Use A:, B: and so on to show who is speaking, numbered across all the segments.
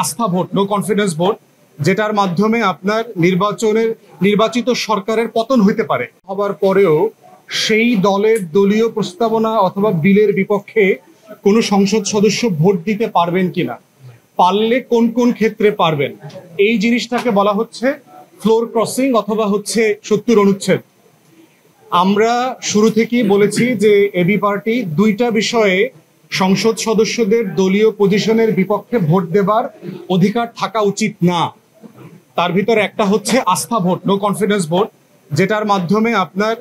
A: আস্থা vote, no confidence vote, যেটার মাধ্যমে আপনার নির্বাচিত সরকারের পতন হইতে পারে। হবার পরেও সেই দলের দলীয় প্রস্তাবনা অথবা বিলের বিপক্ষে কোনো সংসদ সদস্য ভোট দিতে পারবেন কিনা, পারলে কোন কোন ক্ষেত্রে পারবেন, এই জিনিসটাকে বলা হচ্ছে ফ্লোর ক্রসিং অথবা হচ্ছে 70 অনুচ্ছেদ। আমরা শুরু থেকেই বলেছি যে এবি পার্টি দুইটা বিষয়ে সংসদ সদস্যদের দলীয় পজিশনের বিপক্ষে ভোট দেবার অধিকার থাকা উচিত না। তার ভিতরে একটা হচ্ছে আস্থা ভোট, নো কনফিডেন্স ভোট, যেটার মাধ্যমে আপনার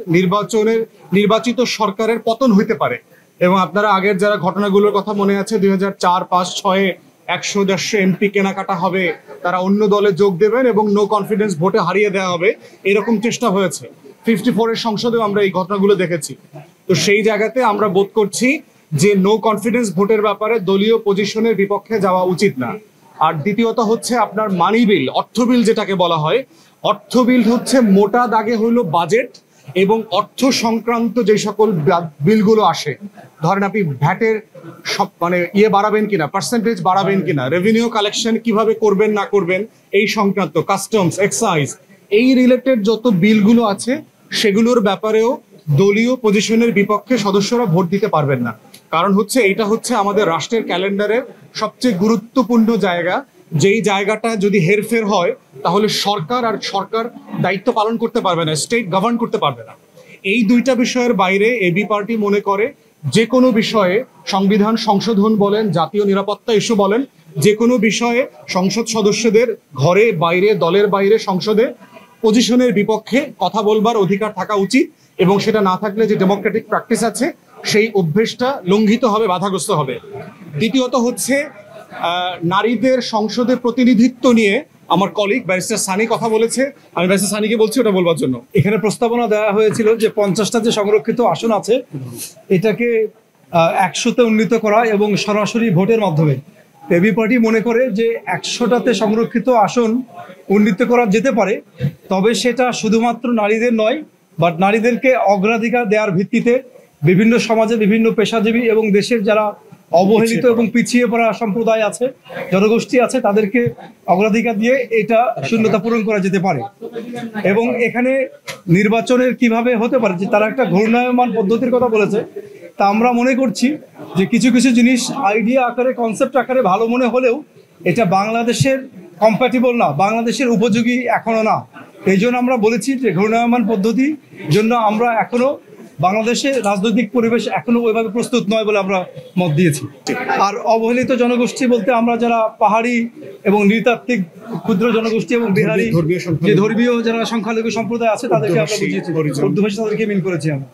A: নির্বাচিত সরকারের পতন হইতে পারে। এবং আপনারা আগের যারা ঘটনাগুলোর কথা মনে আছে, 2004, 5, 6 100-150 এমপি কেনাকাটা হবে, তারা অন্য দলে যোগ দেবেন এবং নো কনফিডেন্স ভোটে হারিয়ে দেওয়া হবে, এরকম চেষ্টা হয়েছে। 54-এর সংসদেও আমরা এই ঘটনাগুলো দেখেছি। তো সেই জায়গাতে আমরা বোধ করছি যে নো কনফিডেন্স ভোটের ব্যাপারে দলীয় পজিশনের বিপক্ষে যাওয়া উচিত না। আর দ্বিতীয়ত হচ্ছে আপনার মানি বিল, অর্থ বিল যেটাকে বলা হয়, অর্থ বিল হচ্ছে মোটা দাগে হইল বাজেট এবং অর্থ সংক্রান্ত যে সকল বিলগুলো আসে, ধরেন আপনি ভ্যাটের সব বাড়াবেন কিনা, পার্সেন্টেজ বাড়াবেন কিনা, রেভিনিউ কালেকশন কিভাবে করবেন না করবেন এই সংক্রান্ত, কাস্টমস, এক্সাইজ, এই রিলেটেড যত বিলগুলো আছে সেগুলোর ব্যাপারেও দলীয় পজিশনের বিপক্ষে সদস্যরা ভোট দিতে পারবেন না। কারণ হচ্ছে এটা হচ্ছে আমাদের রাষ্ট্রের ক্যালেন্ডারের সবচেয়ে গুরুত্বপূর্ণ জায়গা, যেই জায়গাটা যদি হেরফের হয় তাহলে সরকার দায়িত্ব পালন করতে পারবে না, স্টেট গভর্ন করতে পারবে না। এই দুইটা বিষয়ের বাইরে এবি পার্টি মনে করে যে কোনো বিষয়ে সংবিধান সংশোধন বলেন, জাতীয় নিরাপত্তা ইস্যু বলেন, যে কোনো বিষয়ে সংসদ সদস্যদের ঘরে বাইরে, দলের বাইরে, সংসদে পজিশনের বিপক্ষে কথা বলবার অধিকার থাকা উচিত। এবং সেটা না থাকলে যে ডেমোক্রেটিক প্র্যাকটিস আছে সেই অভ্যেসটা লঙ্ঘিত হবে, বাধাগ্রস্ত হবে। দ্বিতীয়ত হচ্ছে নারীদের সংসদে প্রতিনিধিত্ব নিয়ে আমার কলিগ ব্যারিস্টার সানি কথা বলেছে, আমি ব্যারিস্টার সানিকে বলছি ওটা বলবার জন্য।
B: এখানে প্রস্তাবনা দেওয়া হয়েছিল যে 50টা যে সংরক্ষিত আসন আছে এটাকে 100-তে উন্নীত করা এবং সরাসরি ভোটের মাধ্যমে। এবি পার্টি মনে করে যে 100টাতে সংরক্ষিত আসন উন্নীত করা যেতে পারে, তবে সেটা শুধুমাত্র নারীদের নয়, বাট নারীদেরকে অগ্রাধিকার দেওয়ার ভিত্তিতে বিভিন্ন সমাজে বিভিন্ন পেশাজীবী এবং দেশের যারা অবহেলিত এবং পিছিয়ে পড়া সম্প্রদায় আছে, জনগোষ্ঠী আছে, তাদেরকে অগ্রাধিকার দিয়ে এটা শূন্যতা পূরণ করা যেতে পারে। এবং এখানে নির্বাচনের কিভাবে হতে পারে যে তারা একটা ঘূর্ণায়মান পদ্ধতির কথা বলেছে, তা আমরা মনে করছি যে কিছু কিছু জিনিস আইডিয়া আকারে, কনসেপ্ট আকারে ভালো মনে হলেও এটা বাংলাদেশের কম্প্যাটিবল না, বাংলাদেশের উপযোগী এখনো না। এই জন্য আমরা বলেছি যে ঘূর্ণায়মান পদ্ধতির জন্য আমরা এখনো বাংলাদেশে রাজনৈতিক পরিবেশ এখনো ওইভাবে প্রস্তুত নয় বলে আমরা মত দিয়েছি। আর অবহেলিত জনগোষ্ঠী বলতে আমরা যারা পাহাড়ি এবং নৃতাত্ত্বিক ক্ষুদ্র জনগোষ্ঠী এবং বিহারি যে ধর্মীয় যারা সংখ্যালঘু সম্প্রদায় আছে তাদেরকে আমরা বুঝিয়েছি, উর্দু ভাষা তাদেরকে মিন করেছি আমরা।